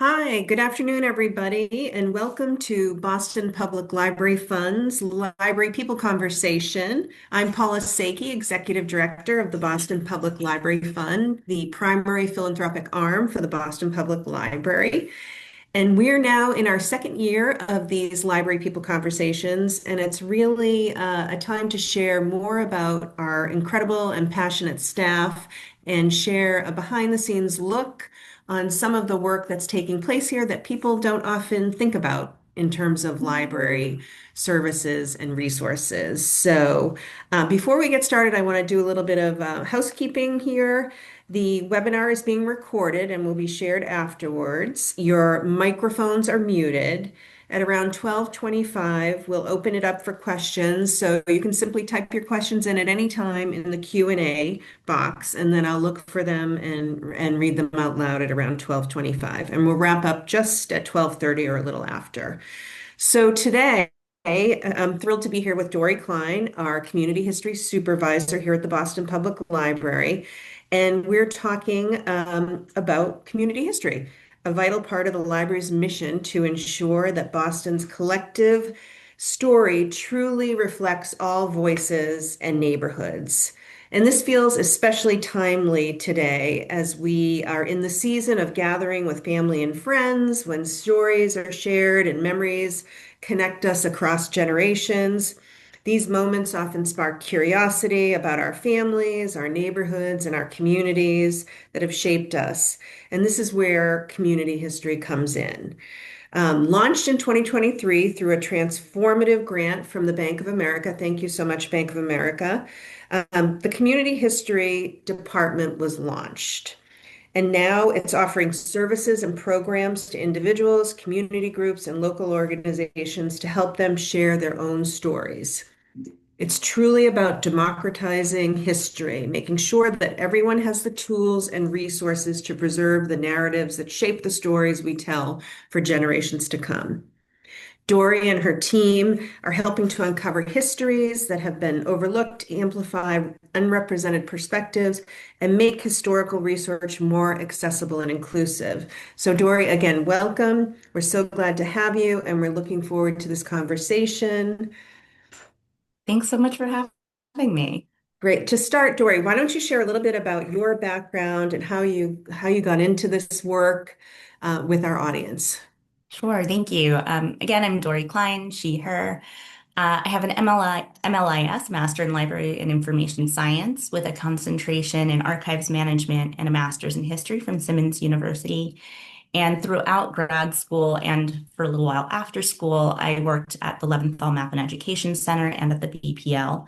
Hi, good afternoon, everybody, and welcome to Boston Public Library Fund's Library People Conversation. I'm Paula Saki, Executive Director of the Boston Public Library Fund, the primary philanthropic arm for the Boston Public Library. And we're now in our second year of these Library People Conversations, and it's really a time to share more about our incredible and passionate staff and share a behind the scenes look on some of the work that's taking place here that people don't often think about in terms of library services and resources. So, before we get started, I want to do a little bit of housekeeping here. The webinar is being recorded and will be shared afterwards. Your microphones are muted. At around 12:25, we'll open it up for questions. So you can simply type your questions in at any time in the Q&A box, and then I'll look for them and read them out loud at around 12:25. And we'll wrap up just at 12:30 or a little after. So today, I'm thrilled to be here with Dory Klein, our community history supervisor here at the Boston Public Library. And we're talking about community history, a vital part of the library's mission to ensure that Boston's collective story truly reflects all voices and neighborhoods. And this feels especially timely today as we are in the season of gathering with family and friends, when stories are shared and memories connect us across generations. These moments often spark curiosity about our families, our neighborhoods, and our communities that have shaped us. And this is where community history comes in. Launched in 2023 through a transformative grant from the Bank of America. Thank you so much, Bank of America. The Community History Department was launched. And now it's offering services and programs to individuals, community groups, and local organizations to help them share their own stories. It's truly about democratizing history, making sure that everyone has the tools and resources to preserve the narratives that shape the stories we tell for generations to come. Dory and her team are helping to uncover histories that have been overlooked, amplify unrepresented perspectives, and make historical research more accessible and inclusive. So, Dory, again, welcome. We're so glad to have you, and we're looking forward to this conversation. Thanks so much for having me. Great. To start, Dory, why don't you share a little bit about your background and how you got into this work with our audience? Sure, thank you. Again, I'm Dory Klein, she, her. I have an MLIS, Master in Library and Information Science, with a concentration in archives management and a master's in history from Simmons University. And throughout grad school and for a little while after school, I worked at the Leventhal Map and Education Center and at the BPL.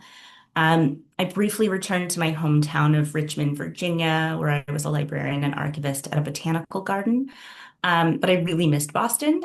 I briefly returned to my hometown of Richmond, Virginia, where I was a librarian and archivist at a botanical garden. But I really missed Boston.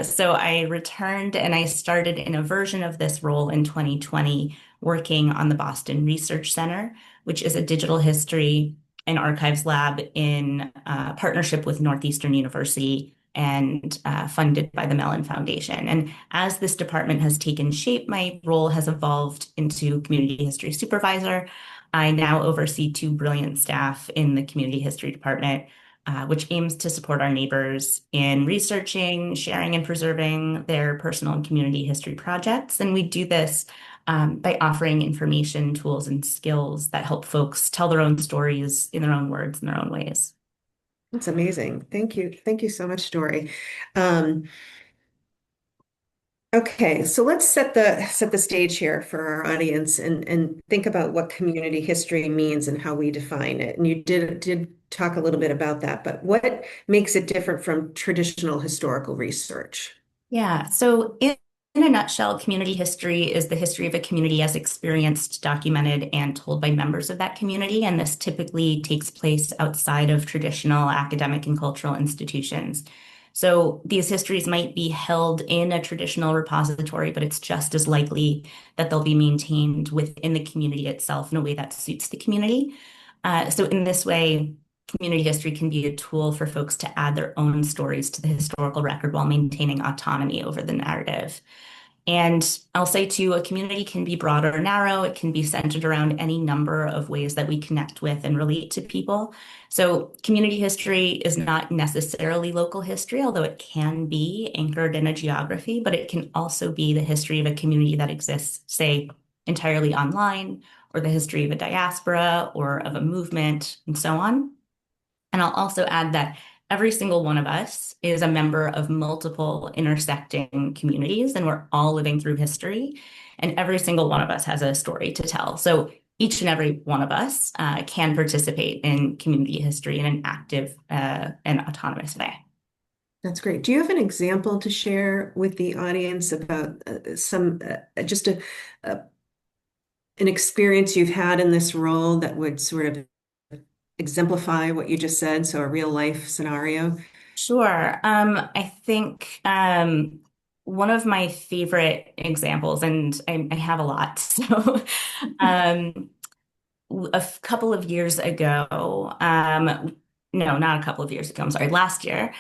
So I returned and I started in a version of this role in 2020, working on the Boston Research Center, which is a digital history and archives lab in partnership with Northeastern University and funded by the Mellon Foundation. And as this department has taken shape, my role has evolved into community history supervisor. I now oversee two brilliant staff in the community history department, which aims to support our neighbors in researching, sharing, and preserving their personal and community history projects. And we do this by offering information, tools, and skills that help folks tell their own stories in their own words, in their own ways. That's amazing. Thank you. Thank you so much, Dory. Um, okay, so let's set the stage here for our audience and think about what community history means and how we define it. And you did talk a little bit about that, but what makes it different from traditional historical research? Yeah. So in a nutshell, community history is the history of a community as experienced, documented, and told by members of that community. And this typically takes place outside of traditional academic and cultural institutions. So these histories might be held in a traditional repository, but it's just as likely that they'll be maintained within the community itself in a way that suits the community. So in this way, community history can be a tool for folks to add their own stories to the historical record while maintaining autonomy over the narrative. And I'll say too, a community can be broad or narrow. It can be centered around any number of ways that we connect with and relate to people. So community history is not necessarily local history, although it can be anchored in a geography, but it can also be the history of a community that exists, say, entirely online, or the history of a diaspora or of a movement, and so on. And I'll also add that every single one of us is a member of multiple intersecting communities, and we're all living through history. And every single one of us has a story to tell. So each and every one of us can participate in community history in an active and autonomous way. That's great. Do you have an example to share with the audience about some just an experience you've had in this role that would sort of exemplify what you just said? So a real life scenario. Sure. I think one of my favorite examples, and I have a lot, so um, couple of years ago, no, not a couple of years ago, I'm sorry, last year,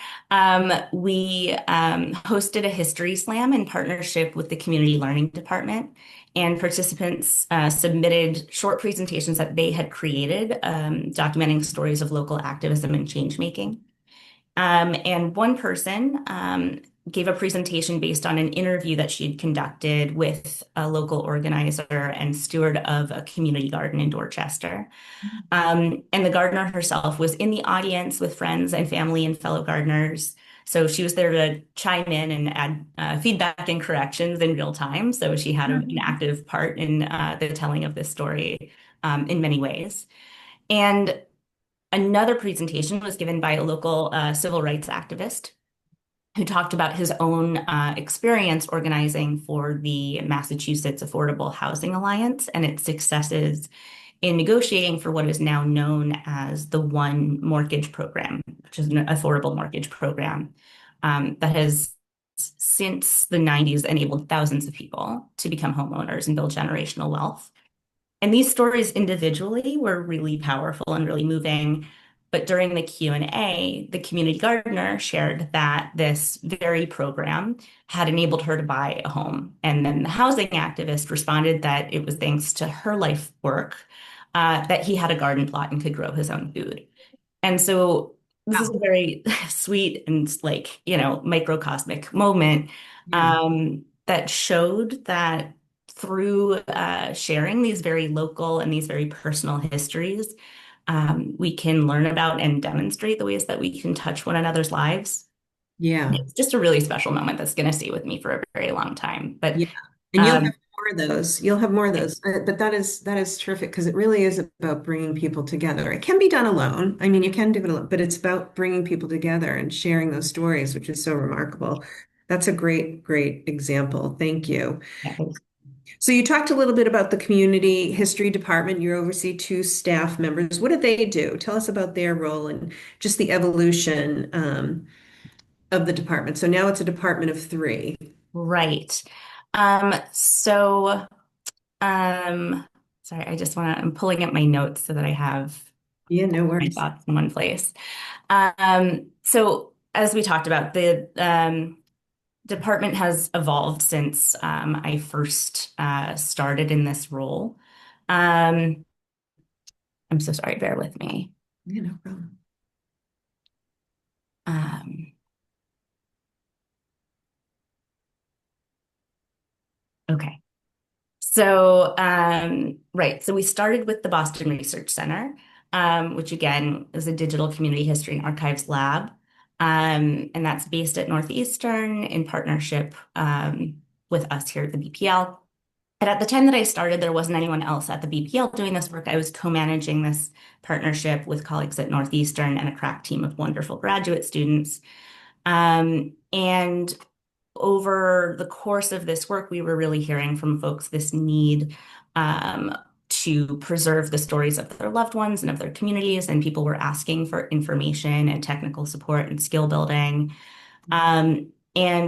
we hosted a history slam in partnership with the Community Learning Department. And participants submitted short presentations that they had created, documenting stories of local activism and change making. And one person gave a presentation based on an interview that she had conducted with a local organizer and steward of a community garden in Dorchester. And the gardener herself was in the audience with friends and family and fellow gardeners. So she was there to chime in and add feedback and corrections in real time. So she had an Mhm. active part in the telling of this story in many ways. And another presentation was given by a local civil rights activist who talked about his own experience organizing for the Massachusetts Affordable Housing Alliance and its successes in negotiating for what is now known as the One Mortgage Program, which is an affordable mortgage program that has since the 90s enabled thousands of people to become homeowners and build generational wealth. And these stories individually were really powerful and really moving. But during the Q&A, the community gardener shared that this very program had enabled her to buy a home. And then the housing activist responded that it was thanks to her life work that he had a garden plot and could grow his own food. And so this is a Wow. very sweet and like, microcosmic moment Yeah. that showed that through sharing these very local and these very personal histories, we can learn about and demonstrate the ways that we can touch one another's lives. Yeah. It's just a really special moment that's going to stay with me for a very long time. But Yeah. And you'll have um, more of those. You'll have more of those. But that is terrific because it really is about bringing people together. It can be done alone. I mean, you can do it alone, but it's about bringing people together and sharing those stories, which is so remarkable. That's a great, great example. Thank you. So you talked a little bit about the community history department. You oversee two staff members. What do they do? Tell us about their role and just the evolution of the department. So now it's a department of three. right. So sorry, I'm pulling up my notes so that I have Yeah, no my worries. thoughts in one place. So as we talked about, the department has evolved since I first started in this role. Um, I'm so sorry, bear with me. Yeah, no problem. Um, okay. Right. So we started with the Boston Research Center, which again is a digital community history and archives lab. And that's based at Northeastern in partnership with us here at the BPL. And at the time that I started, there wasn't anyone else at the BPL doing this work. I was co-managing this partnership with colleagues at Northeastern and a crack team of wonderful graduate students. And over the course of this work, we were really hearing from folks this need to preserve the stories of their loved ones and of their communities. And people were asking for information and technical support and skill building. And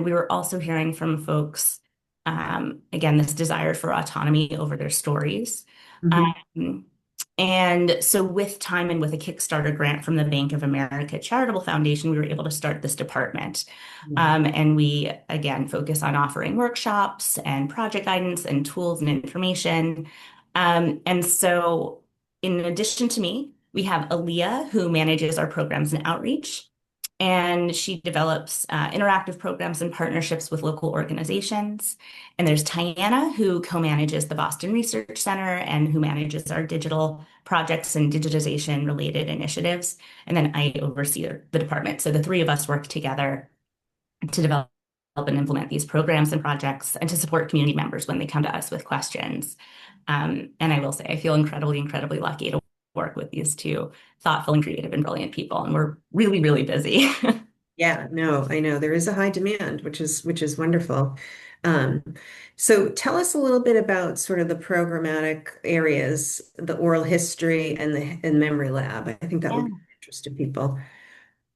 we were also hearing from folks, again, this desire for autonomy over their stories. Mhm. Um, And so, with time and with a Kickstarter grant from the Bank of America Charitable Foundation, we were able to start this department. Mm. And we, again, focus on offering workshops and project guidance and tools and information. And so, in addition to me, we have Aaliyah, who manages our programs and outreach. And she develops interactive programs and partnerships with local organizations. And there's Tiana, who co-manages the Boston Research Center and who manages our digital projects and digitization related initiatives. And then I oversee the department. So the three of us work together to develop and implement these programs and projects and to support community members when they come to us with questions. And I will say, I feel incredibly, incredibly lucky to work with these two thoughtful and creative and brilliant people. And we're really, really busy. Yeah, no, I know there is a high demand, which is wonderful. Um, so tell us a little bit about sort of the programmatic areas, the oral history and the and memory lab. I think that would be Yeah. of interest to people.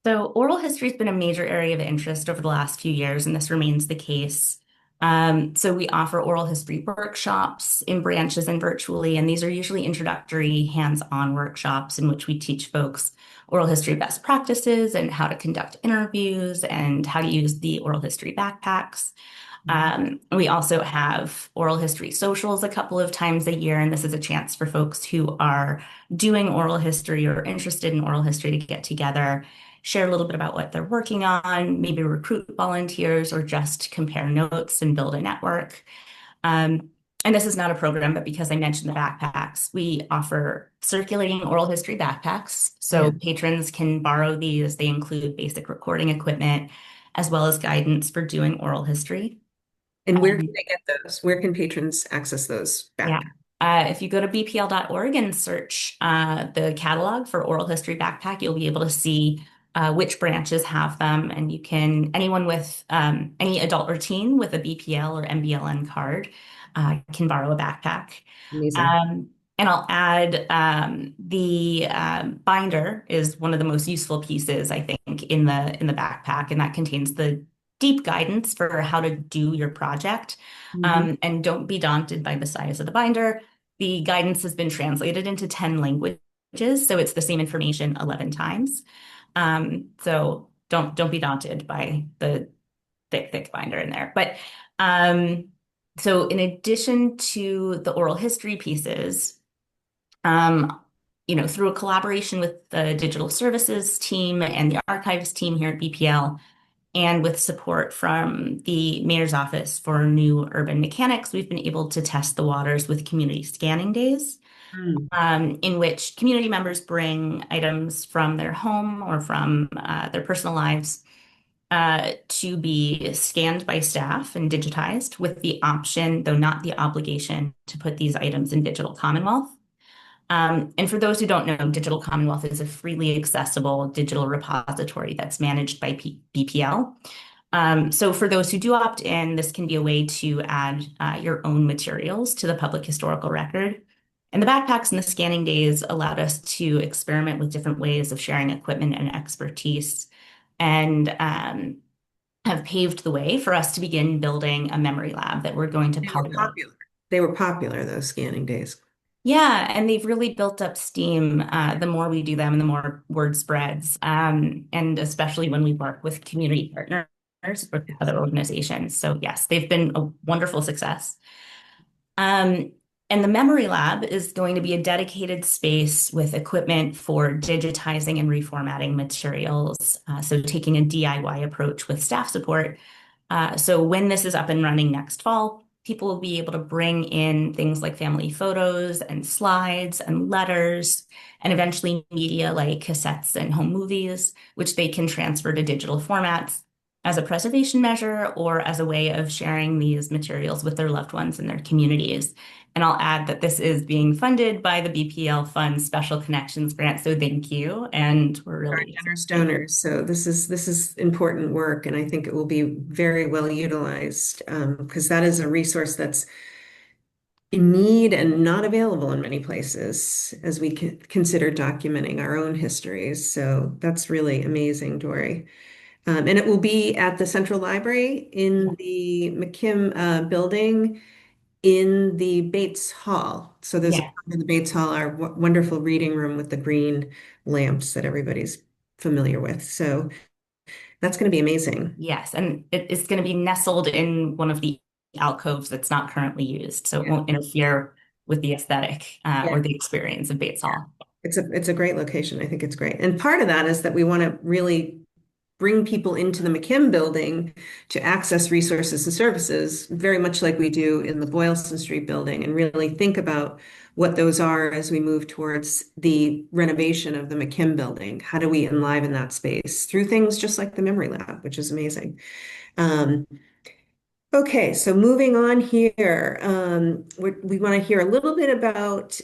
So, oral history has been a major area of interest over the last few years, and this remains the case. So, we offer oral history workshops in branches and virtually, and these are usually introductory, hands-on workshops in which we teach folks oral history best practices and how to conduct interviews and how to use the oral history backpacks. We also have oral history socials a couple of times a year, and this is a chance for folks who are doing oral history or interested in oral history to get together, share a little bit about what they're working on, maybe recruit volunteers or just compare notes and build a network. Um, and this is not a program, but because I mentioned the backpacks, we offer circulating oral history backpacks. Yeah. So patrons can borrow these. They include basic recording equipment as well as guidance for doing oral history. And where can Um, they get those? Where can patrons access those yeah. back? If you go to bpl.org and search the catalog for oral history backpack, you'll be able to see which branches have them. And you can, anyone with any adult or teen with a BPL or MBLN card can borrow a backpack. Amazing. Um, and I'll add the binder is one of the most useful pieces, I think, in the backpack, and that contains the deep guidance for how to do your project. Mhm. And don't be daunted by the size of the binder. The guidance has been translated into 10 languages, so it's the same information 11 times. So don't be daunted by the thick, thick binder in there. But um, so in addition to the oral history pieces, um, through a collaboration with the digital services team and the archives team here at BPL, and with support from the mayor's office for new urban mechanics, we've been able to test the waters with community scanning days, Mm. in which community members bring items from their home or from their personal lives to be scanned by staff and digitized with the option, though not the obligation, to put these items in Digital Commonwealth. And for those who don't know, Digital Commonwealth is a freely accessible digital repository that's managed by BPL. So for those who do opt in, this can be a way to add your own materials to the public historical record. And the backpacks and the scanning days allowed us to experiment with different ways of sharing equipment and expertise and have paved the way for us to begin building a memory lab that we're going to They were pilot. popular. They were popular, those scanning days. Yeah, and they've really built up steam. The more we do them, the more word spreads. And especially when we work with community partners or Yes. other organizations. So yes, they've been a wonderful success. Um, and the Memory Lab is going to be a dedicated space with equipment for digitizing and reformatting materials. So taking a DIY approach with staff support. So when this is up and running next fall, people will be able to bring in things like family photos and slides and letters, and eventually media like cassettes and home movies, which they can transfer to digital formats as a preservation measure or as a way of sharing these materials with their loved ones and their communities. And I'll add that this is being funded by the BPL Fund Special Connections Grant. So thank you. And we're Our really generous excited. donors. So this is important work, and I think it will be very well utilized because that is a resource that's in need and not available in many places as we consider documenting our own histories. So that's really amazing, Dory. And it will be at the Central Library in the McKim building. in the Bates Hall. So there's a Yeah. part in the Bates Hall, our wonderful reading room with the green lamps that everybody's familiar with. So that's going to be amazing. Yes, and it's going to be nestled in one of the alcoves that's not currently used, so it Yeah. won't interfere with the aesthetic Yeah. or the experience of Bates Hall. It's a great location. I think it's great. And part of that is that we want to really bring people into the McKim building to access resources and services, very much like we do in the Boylston Street building, and really think about what those are as we move towards the renovation of the McKim building. How do we enliven that space through things just like the Memory Lab, which is amazing. Um, Okay, so moving on here, we want to hear a little bit about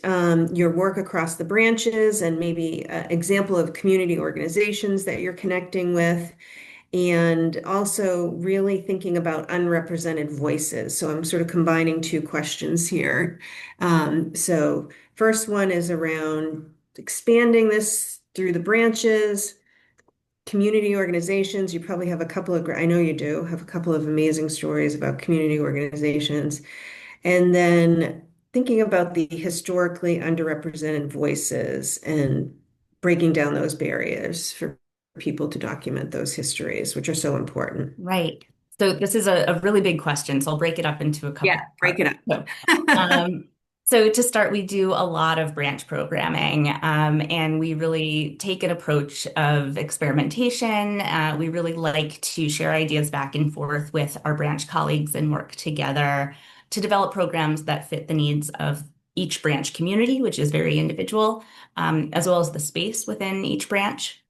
your work across the branches and maybe an example of community organizations that you're connecting with, and also really thinking about unrepresented voices. So I'm sort of combining two questions here. So first one is around expanding this through the branches community organizations. You probably have a couple of, I know you do, have a couple of amazing stories about community organizations. And then thinking about the historically underrepresented voices and breaking down those barriers for people to document those histories, which are so important. Right. So this is a really big question, so I'll break it up into a couple Yeah, of break parts. it up. So, um, so to start, we do a lot of branch programming, and we really take an approach of experimentation. We really like to share ideas back and forth with our branch colleagues and work together to develop programs that fit the needs of each branch community, which is very individual, as well as the space within each branch.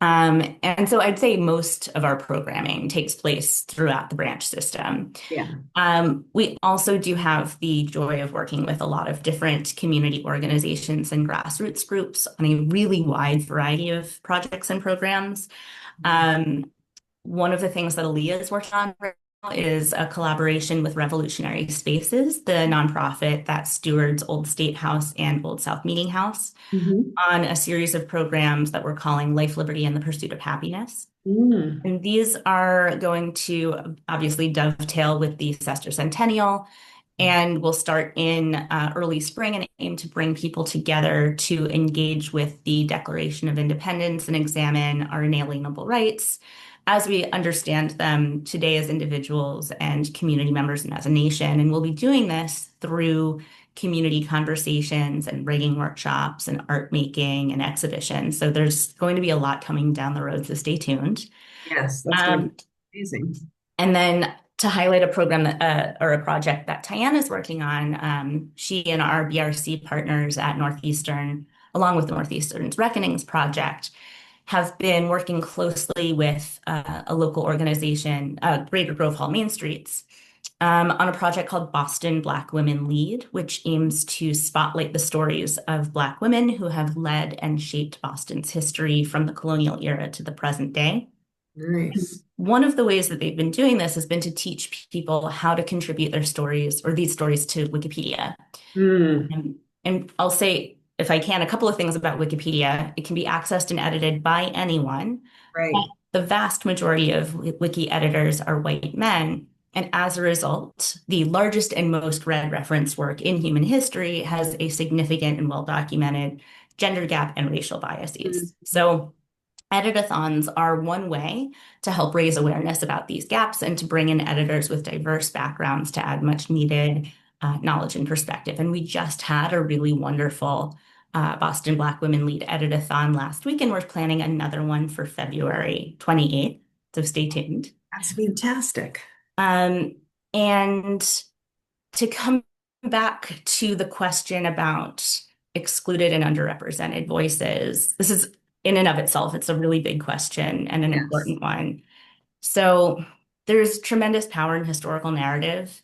And so I'd say most of our programming takes place throughout the branch system. Yeah. We also do have the joy of working with a lot of different community organizations and grassroots groups on a really wide variety of projects and programs. Um, One of the things that Aaliyah is working on right now is a collaboration with Revolutionary Spaces, the nonprofit that stewards Old State House and Old South Meeting House, Mhm. on a series of programs that we're calling Life, Liberty, and the Pursuit of Happiness. Mm, And these are going to obviously dovetail with the sesquicentennial, and we'll start in early spring and aim to bring people together to engage with the Declaration of Independence and examine our inalienable rights as we understand them today as individuals and community members and as a nation. And we'll be doing this through community conversations and rigging workshops and art making and exhibitions. So there's going to be a lot coming down the road, so stay tuned. yes, that's going to be Um, amazing. and then to highlight a program that, or a project that Tyann is working on, she and our BRC partners at Northeastern, along with Northeastern's Reckonings Project, have been working closely with a local organization, Greater Grove Hall Main Streets, on a project called Boston Black Women Lead, which aims to spotlight the stories of Black women who have led and shaped Boston's history from the colonial era to the present day. Nice. One of the ways that they've been doing this has been to teach people how to contribute their stories or these stories to Wikipedia. Mm, And I'll say, if I can, a couple of things about Wikipedia. It can be accessed and edited by anyone, but right. the vast majority of wiki editors are white men. And as a result, the largest and most read reference work in human history has a significant and well documented gender gap and racial biases. Mm, So editathons are one way to help raise awareness about these gaps and to bring in editors with diverse backgrounds to add much needed knowledge and perspective. And we just had a really wonderful Boston Black Women Lead Editathon last week, and we're planning another one for February 28th. So stay tuned. that's fantastic. Um, and to come back to the question about excluded and underrepresented voices, this is in and of itself, it's a really big question and an Yes. important one. So there's tremendous power in historical narrative.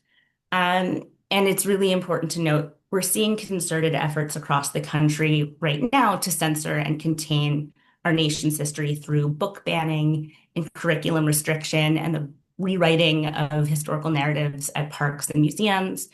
And it's really important to note we're seeing concerted efforts across the country right now to censor and contain our nation's history through book banning and curriculum restriction and the rewriting of historical narratives at parks and museums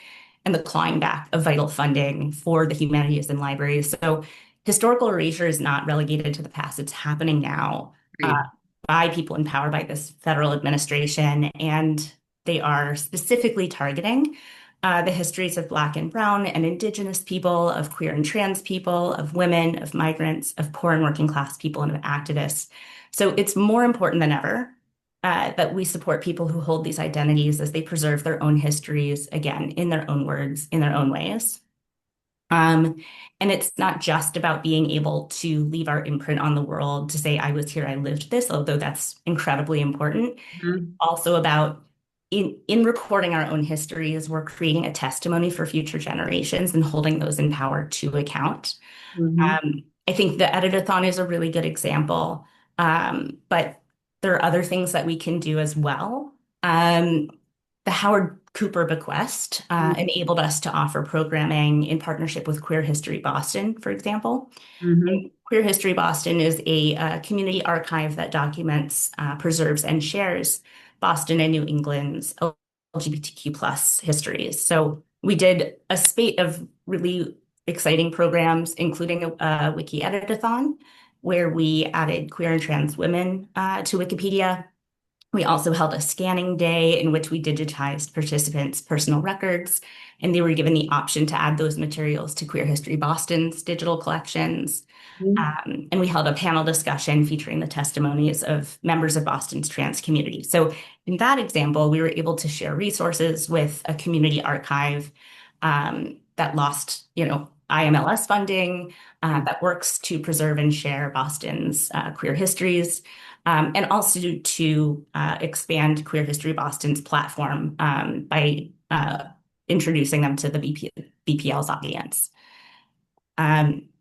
and the clawing back of vital funding for the humanities and libraries. So historical erasure is not relegated to the past, it's happening now. Right. By people in power by this federal administration, and they are specifically targeting the histories of Black and Brown and Indigenous people, of queer and trans people, of women, of migrants, of poor and working class people, and of activists. So it's more important than ever that we support people who hold these identities as they preserve their own histories, again, in their own words, in their own ways. Um, and it's not just about being able to leave our imprint on the world to say, I was here, I lived this, although that's incredibly important. Mhm. Also about in recording our own histories, we're creating a testimony for future generations and holding those in power to account. Mhm. I think the editathon is a really good example, but there are other things that we can do as well. Um, the Howard Cooper bequest enabled us to offer programming in partnership with Queer History Boston, for example. Mhm. Queer History Boston is a community archive that documents, preserves, and shares Boston and New England's LGBTQ plus histories. So we did a spate of really exciting programs, including a wiki editathon, where we added queer and trans women to Wikipedia. We also held a scanning day in which we digitized participants' personal records, and they were given the option to add those materials to Queer History Boston's digital collections. Mhm. And we held a panel discussion featuring the testimonies of members of Boston's trans community. So, in that example, we were able to share resources with a community archive that lost, IMLS funding that works to preserve and share Boston's queer histories, and also to expand Queer History Boston's platform by introducing them to the BPL's audience.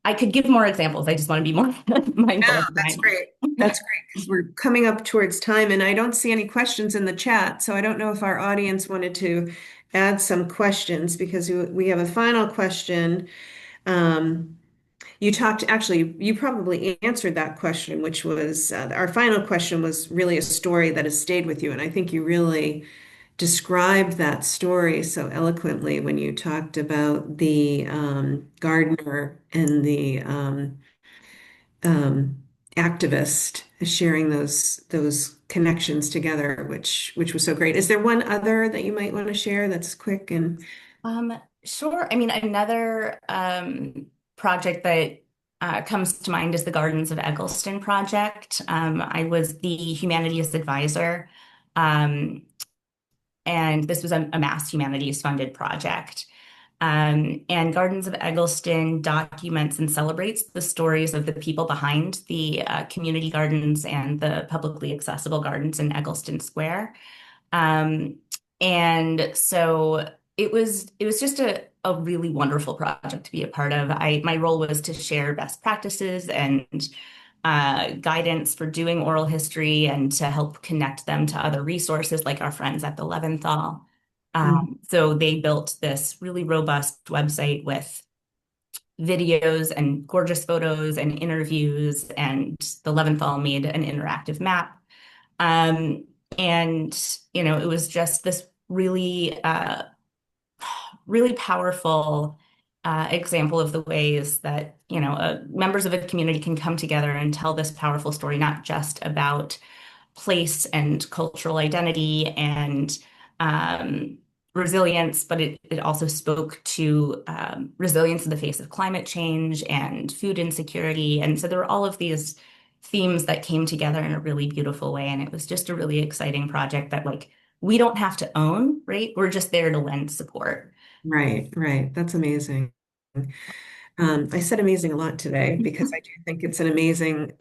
I could give more examples. I just want to be more Yeah, mindful of that's time. great. That's great because we're coming up towards time and I don't see any questions in the chat. So I don't know if our audience wanted to add some questions because we have a final question. Um, you probably answered that question, which was our final question was really a story that has stayed with you. And I think you really described that story so eloquently when you talked about the gardener and the um, activist sharing those connections together, which was so great. Is there one other that you might want to share that's quick and Sure. I mean, another project that comes to mind is the Gardens of Eggleston project. I was the humanities advisor, um, and this was a mass humanities funded project. And Gardens of Eggleston documents and celebrates the stories of the people behind the community gardens and the publicly accessible gardens in Eggleston Square. Um, and so it was just a really wonderful project to be a part of. My role was to share best practices and guidance for doing oral history and to help connect them to other resources like our friends at the Leventhal. So they built this really robust website with videos and gorgeous photos and interviews, and the Leventhal made an interactive map. Um, and, it was just this really powerful example of the ways that, members of a community can come together and tell this powerful story, not just about place and cultural identity and um, resilience, but it also spoke to resilience in the face of climate change and food insecurity. And so there were all of these themes that came together in a really beautiful way. And it was just a really exciting project that, like, we don't have to own, right? We're just there to lend support. right, right. That's amazing. I said amazing a lot today because I do think it's an amazing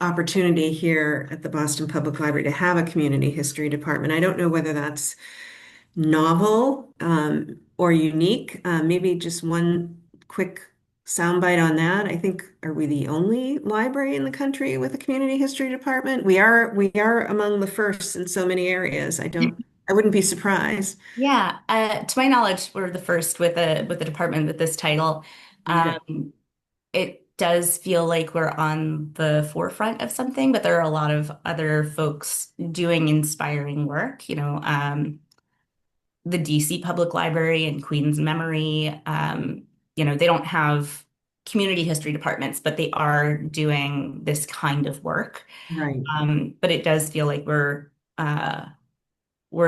opportunity here at the Boston Public Library to have a community history department. I don't know whether that's novel or unique. Maybe just one quick soundbite on that. I think, are we the only library in the country with a community history department? We are among the first in so many areas. I wouldn't be surprised. Yeah, to my knowledge, we're the first with a department with this title. Okay. Um, it does feel like we're on the forefront of something, but there are a lot of other folks doing inspiring work. The DC Public Library and Queen's Memory, they don't have community history departments, but they are doing this kind of work. Right. But it does feel like we're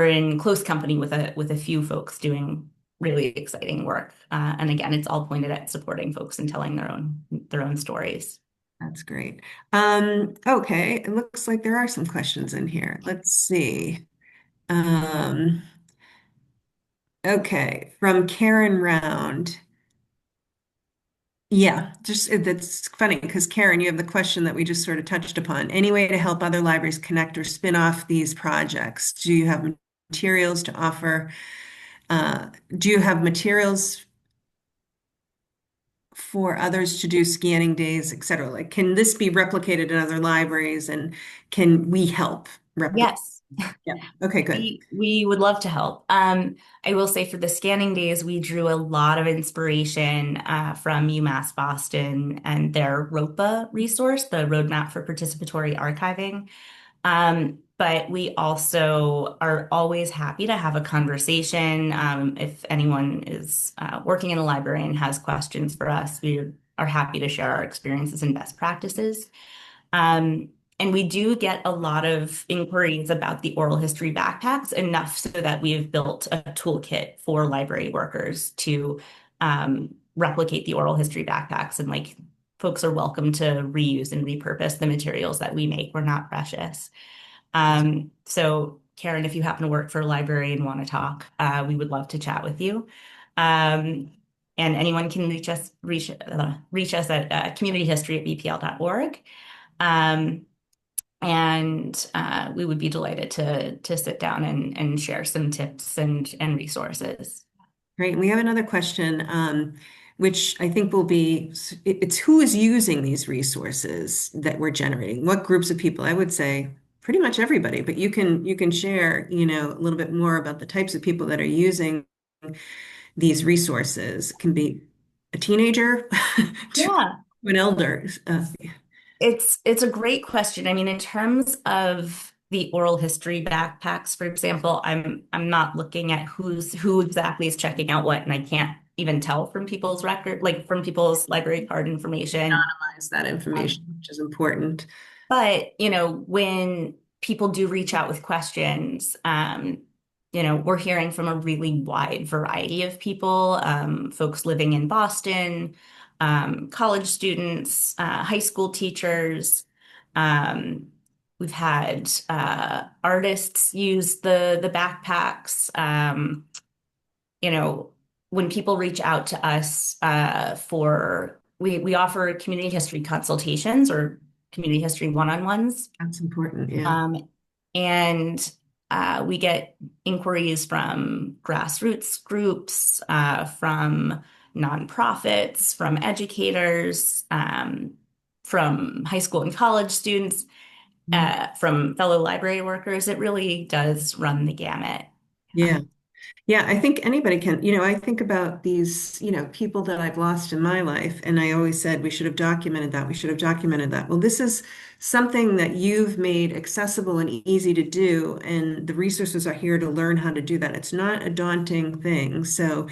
in close company with a few folks doing really exciting work. And again, it's all pointed at supporting folks and telling their own stories. That's great. Okay, it looks like there are some questions in here. Let's see. Um, okay, from Karen Round. Yeah, just that's funny because Karen, you have the question that we just sort of touched upon. Any way to help other libraries connect or spin off these projects? Do you have materials to offer? Do you have materials for others to do scanning days, et cetera? Like, can this be replicated in other libraries and can we help replicate? Yes. Yeah. Okay, good. We would love to help. I will say for the scanning days, we drew a lot of inspiration from UMass Boston and their ROPA resource, the Roadmap for Participatory Archiving. But we also are always happy to have a conversation. If anyone is working in a library and has questions for us, we are happy to share our experiences and best practices. Um, and we do get a lot of inquiries about the oral history backpacks, enough so that we've built a toolkit for library workers to replicate the oral history backpacks. And like folks are welcome to reuse and repurpose the materials that we make. We're not precious. So Karen, if you happen to work for a library and want to talk, we would love to chat with you. Um, and anyone can reach us at communityhistory@bpl.org. Um, and we would be delighted to sit down and share some tips and resources. Great. We have another question, which I think will be, it's who is using these resources that we're generating? What groups of people? I would say pretty much everybody, but you can share, a little bit more about the types of people that are using these resources. It can be a teenager to Yeah. an elder. It's a great question. I mean, in terms of the oral history backpacks, for example, I'm not looking at who exactly is checking out what, and I can't even tell from people's record, like from people's library card information. Anonymize that information, Um, which is important. but when people do reach out with questions, we're hearing from a really wide variety of people, folks living in Boston, college students, high school teachers. Um, we've had artists use the backpacks. You know, when people reach out to us we offer community history consultations or community history one-on-ones. That's important. Yeah. Um, and we get inquiries from grassroots groups, from nonprofits, from educators, from high school and college students, from fellow library workers. It really does run the gamut. Yeah. Yeah, I think anybody can, I think about these, people that I've lost in my life, and I always said we should have documented that. We should have documented that. Well, this is something that you've made accessible and easy to do, and the resources are here to learn how to do that. It's not a daunting thing. So,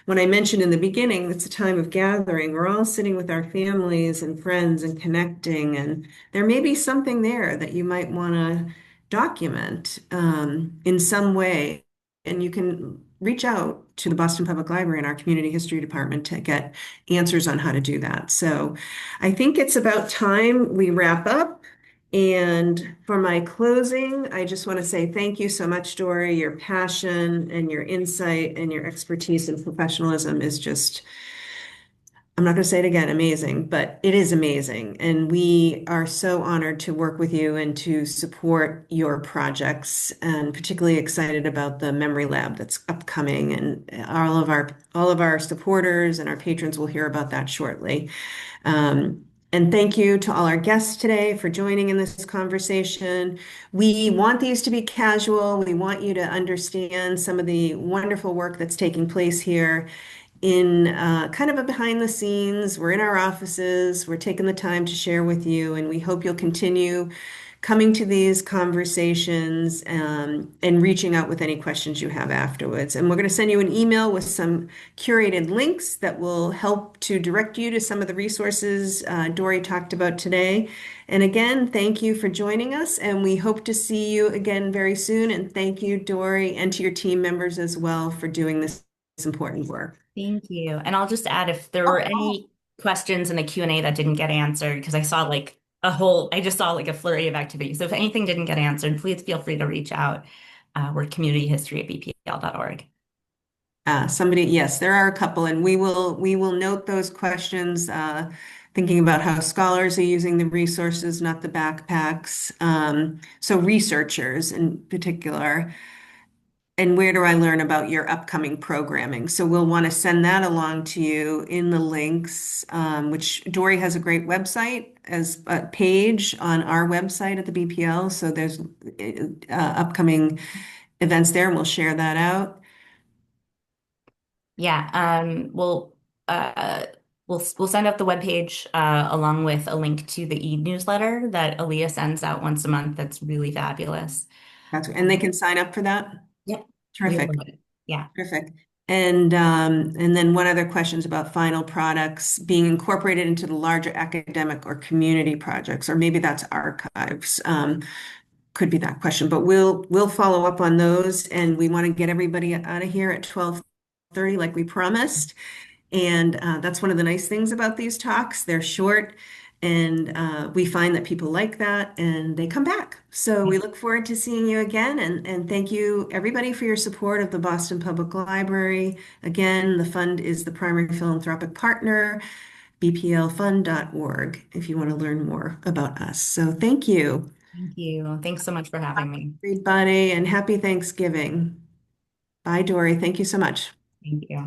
when I mentioned in the beginning, it's a time of gathering. We're all sitting with our families and friends and connecting, and there may be something there that you might want to document in some way, and you can reach out to the Boston Public Library and our Community History Department to get answers on how to do that. So I think it's about time we wrap up. And for my closing, I just want to say thank you so much, Dory. Your passion and your insight and your expertise and professionalism is just, I'm not going to say it again, amazing, but it is amazing. And we are so honored to work with you and to support your projects, and particularly excited about the Memory Lab that's upcoming. And all of our supporters and our patrons will hear about that shortly. And thank you to all our guests today for joining in this conversation. We want these to be casual. We want you to understand some of the wonderful work that's taking place here in kind of a behind the scenes. We're in our offices, we're taking the time to share with you, and we hope you'll continue coming to these conversations and reaching out with any questions you have afterwards. And we're going to send you an email with some curated links that will help to direct you to some of the resources Dory talked about today. And again, thank you for joining us, and we hope to see you again very soon. And thank you, Dory, and to your team members as well for doing this important work. Thank you. And I'll just add if there were Oh, any questions in the Q&A that didn't get answered, because I just saw like a flurry of activity. So if anything didn't get answered, please feel free to reach out. We're communityhistory@bpl.org. somebody, yes, there are a couple, and we will note those questions, thinking about how scholars are using the resources, not the backpacks. So researchers in particular. And where do I learn about your upcoming programming? So we'll want to send that along to you in the links, which Dory has a great website as a page on our website at the BPL. So there's upcoming events there, and we'll share that out. Yeah, uh, we'll send out the webpage along with a link to the e-newsletter that Aaliyah sends out once a month. That's really fabulous. And they can sign up for that. Yep, we Terrific. love it. Yeah. Terrific. And then what other questions about final products being incorporated into the larger academic or community projects, or maybe that's archives. Could be that question, but we'll follow up on those, and we want to get everybody out of here at 12:30 like we promised. And that's one of the nice things about these talks. They're short, and we find that people like that and they come back. So we look forward to seeing you again. And thank you, everybody, for your support of the Boston Public Library. Again, the fund is the primary philanthropic partner, bplfund.org, if you want to learn more about us. So thank you, Thank you. Thanks so much for having me. everybody, and happy Thanksgiving. Bye, Dory. Thank you so much. Thank you.